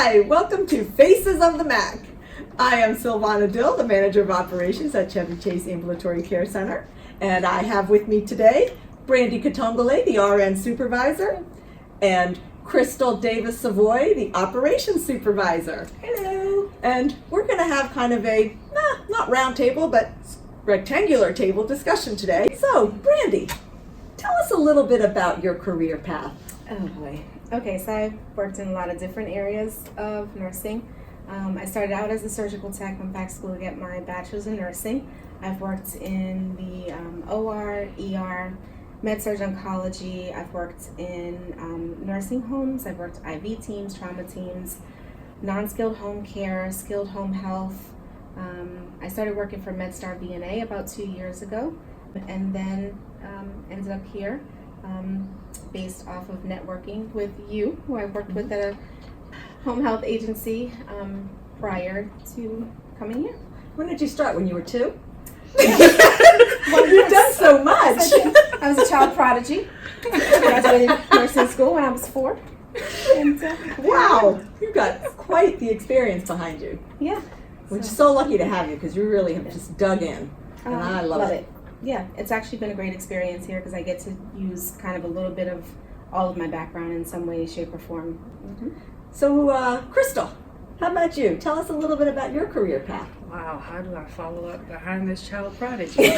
Hi, welcome to Faces of the MACC. I am Silvana Dill, the Manager of Operations at Chevy Chase Ambulatory Care Center. And I have with me today Brandy Katongole, the RN Supervisor, and Crystal Davis-Savoy, the Operations Supervisor. Hello. And we're going to have kind of a, not round table, but rectangular table discussion today. So, Brandy, tell us a little bit about your career path. Oh boy. Okay, so I've worked in a lot of different areas of nursing. I started out as a surgical tech, went back to school to get my bachelor's in nursing. I've worked in the OR, ER, med-surg oncology. I've worked in nursing homes. I've worked IV teams, trauma teams, non-skilled home care, skilled home health. I started working for MedStar VNA about 2 years ago, and then ended up here based off of networking with you, who I worked with at a home health agency prior to coming here. When did you start? When you were 2? Well, you've done so much. I was a child prodigy. Graduated nursing school when I was 4. And, Wow, you've got quite the experience behind you. Yeah. We're so lucky to have you because you really have just dug in, and I love it. Yeah, it's actually been a great experience here because I get to use kind of a little bit of all of my background in some way, shape, or form. Mm-hmm. So, Crystal, how about you? Tell us a little bit about your career path. Wow, how do I follow up behind this child prodigy?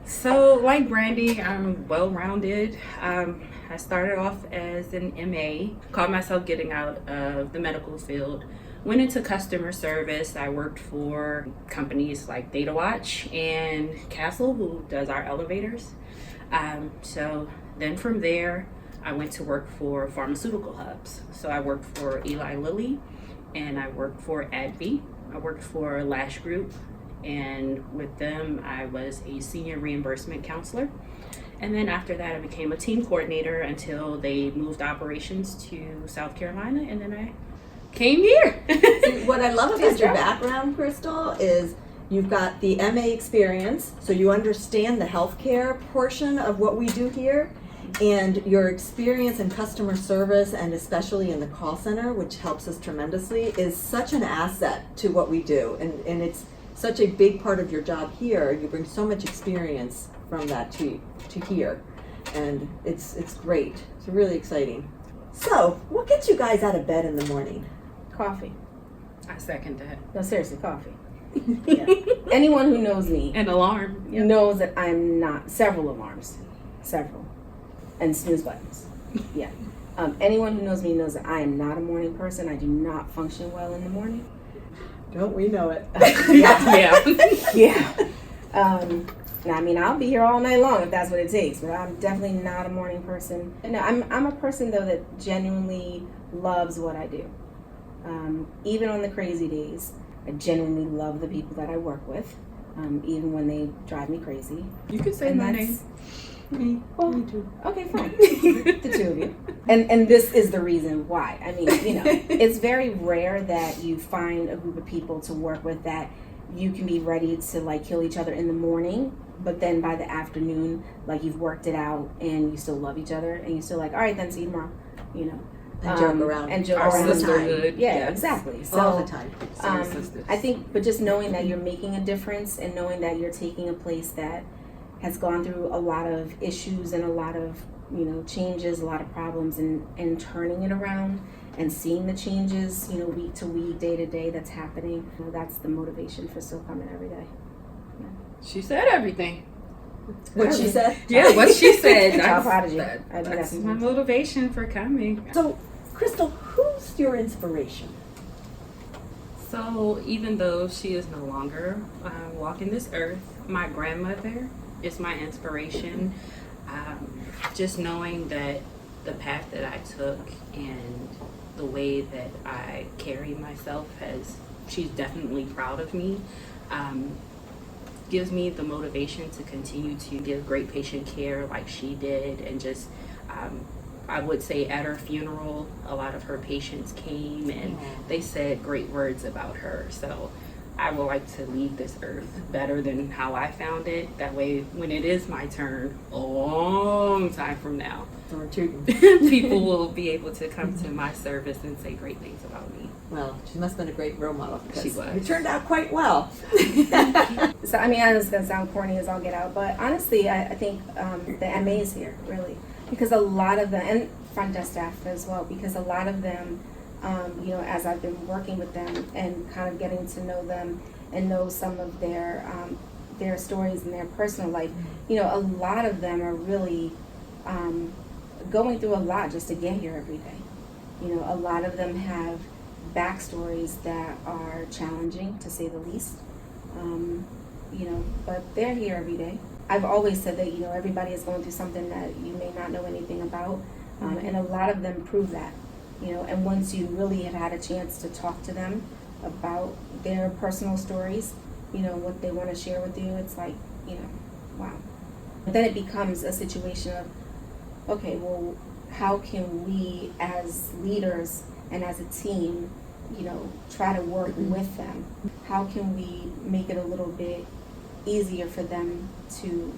So, like Brandy, I'm well-rounded. I started off as an MA, caught myself getting out of the medical field, went into customer service. I worked for companies like Data Watch and Castle, who does our elevators. So then from there, I went to work for pharmaceutical hubs. So I worked for Eli Lilly, and I worked for AbbVie. I worked for Lash Group, and with them, I was a senior reimbursement counselor. And then after that, I became a team coordinator until they moved operations to South Carolina, and then I came here. See, what I love about your background, Crystal, is you've got the MA experience, so you understand the healthcare portion of what we do here, and your experience in customer service, and especially in the call center, which helps us tremendously, is such an asset to what we do, and it's such a big part of your job here. You bring so much experience from that to here, and it's great. It's really exciting. So, what gets you guys out of bed in the morning? Coffee. I second that. No, seriously, coffee. Yeah. Anyone who knows me An alarm. knows that I'm not, several alarms, and snooze buttons. Yeah. Anyone who knows me knows that I am not a morning person. I do not function well in the morning. Don't we know it? Yeah. I mean, I'll be here all night long if that's what it takes, but I'm definitely not a morning person. No, I'm a person though that genuinely loves what I do. Even on the crazy days, I genuinely love the people that I work with, even when they drive me crazy. You can say my name. Me. Well, Me too. Okay, fine. The two of you. And this is the reason why. I mean, it's very rare that you find a group of people to work with that you can be ready to like kill each other in the morning, but then by the afternoon, like you've worked it out and you still love each other and you still like, all right, then see you tomorrow, And joke around. And joke Our around. sisterhood. Yeah, Yes. exactly. So, all the time. I think, but just knowing that you're making a difference and knowing that you're taking a place that has gone through a lot of issues and a lot of, changes, a lot of problems, and turning it around and seeing the changes, week to week, day to day that's happening, that's the motivation for still coming every day. Yeah. She said everything. What she said? Yeah, what she said. Child prodigy. That's my motivation for coming. So, Crystal, who's your inspiration? So even though she is no longer walking this earth, my grandmother is my inspiration. Just knowing that the path that I took and the way that I carry myself she's definitely proud of me, gives me the motivation to continue to give great patient care like she did. And just I would say at her funeral, a lot of her patients came and they said great words about her. So I would like to leave this earth better than how I found it. That way, when it is my turn, a long time from now, people will be able to come to my service and say great things about me. Well, she must have been a great role model because She was. it turned out quite well. So, I mean, I know it's going to sound corny as all get out, but honestly, I think the MA is here, really. Because a lot of them, and front desk staff as well, because a lot of them, you know, as I've been working with them and kind of getting to know them and know some of their stories and their personal life, you know, a lot of them are really going through a lot just to get here every day. You know, a lot of them have backstories that are challenging, to say the least. You know, but they're here every day. I've always said that, you know, everybody is going through something that you may not know anything about, and a lot of them prove that. You know, and once you really have had a chance to talk to them about their personal stories, you know, what they want to share with you, it's like, you know, wow. But then it becomes a situation of, okay, well, how can we as leaders and as a team, you know, try to work with them? How can we make it a little bit easier for them to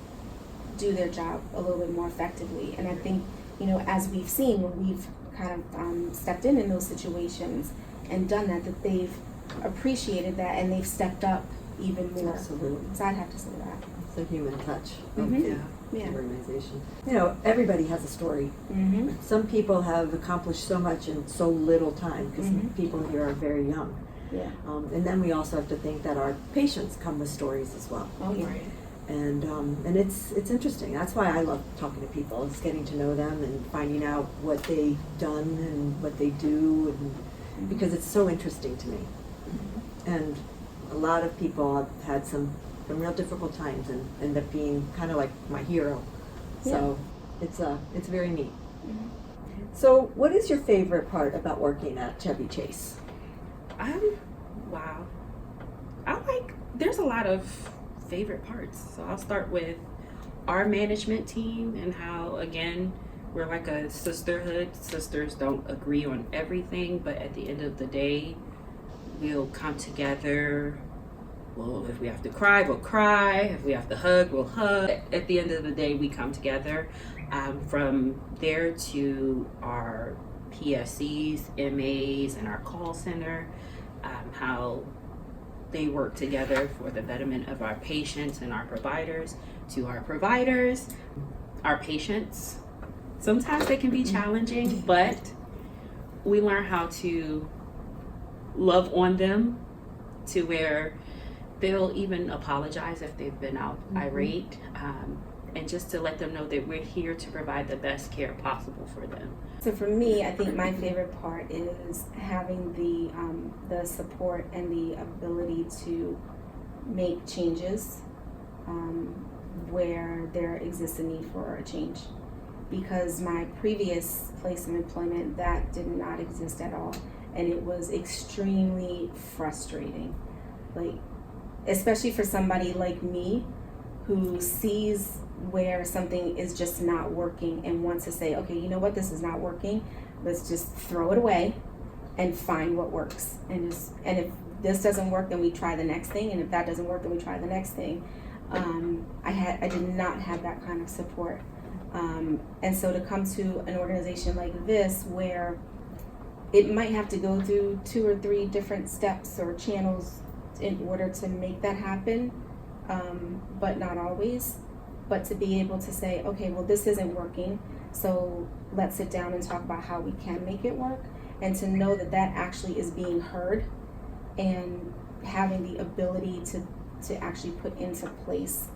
do their job a little bit more effectively? And I think, you know, as we've seen when we've kind of stepped in those situations and done that they've appreciated that and they've stepped up even more. Absolutely. So I'd have to say that. It's a human touch of Mhm. the Yeah. organization. You know, everybody has a story. Mm-hmm. Some people have accomplished so much in so little time because Mhm. people here are very young. Yeah. And then we also have to think that our patients come with stories as well. Oh yeah. Right. And it's interesting. That's why I love talking to people. It's getting to know them and finding out what they've done and what they do, and because it's so interesting to me. And a lot of people have had some real difficult times and end up being kind of like my hero. So it's very neat. Mhm. So what is your favorite part about working at Chevy Chase? Wow. There's a lot of favorite parts. So I'll start with our management team and how, again, we're like a sisterhood. Sisters don't agree on everything, but at the end of the day, we'll come together. Well, if we have to cry, we'll cry. If we have to hug, we'll hug. At the end of the day, we come together. From there to our PSCs, MAs, and our call center, how they work together for the betterment of our patients and our providers, to our providers, our patients. Sometimes they can be challenging, but we learn how to love on them to where they'll even apologize if they've been out irate, and just to let them know that we're here to provide the best care possible for them. So for me, I think my favorite part is having the support and the ability to make changes where there exists a need for a change. Because my previous place of employment, that did not exist at all, and it was extremely frustrating. Like, especially for somebody like me who sees where something is just not working and wants to say, okay, you know what, this is not working, let's just throw it away and find what works. And if this doesn't work, then we try the next thing, and if that doesn't work, then we try the next thing. I did not have that kind of support. And so to come to an organization like this where it might have to go through 2 or 3 different steps or channels in order to make that happen, but not always. But to be able to say, okay, well, this isn't working, so let's sit down and talk about how we can make it work, and to know that that actually is being heard and having the ability to actually put into place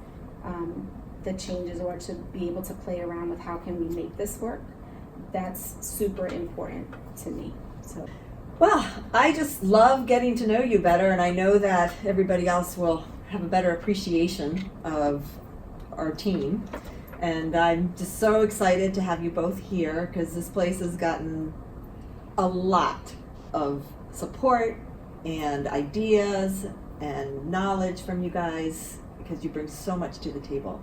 the changes, or to be able to play around with how can we make this work, that's super important to me. So. Well, I just love getting to know you better, and I know that everybody else will have a better appreciation of our team. And I'm just so excited to have you both here because this place has gotten a lot of support and ideas and knowledge from you guys because you bring so much to the table.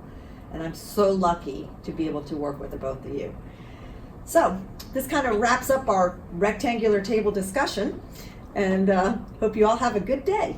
And I'm so lucky to be able to work with the both of you. So this kind of wraps up our rectangular table discussion, and hope you all have a good day.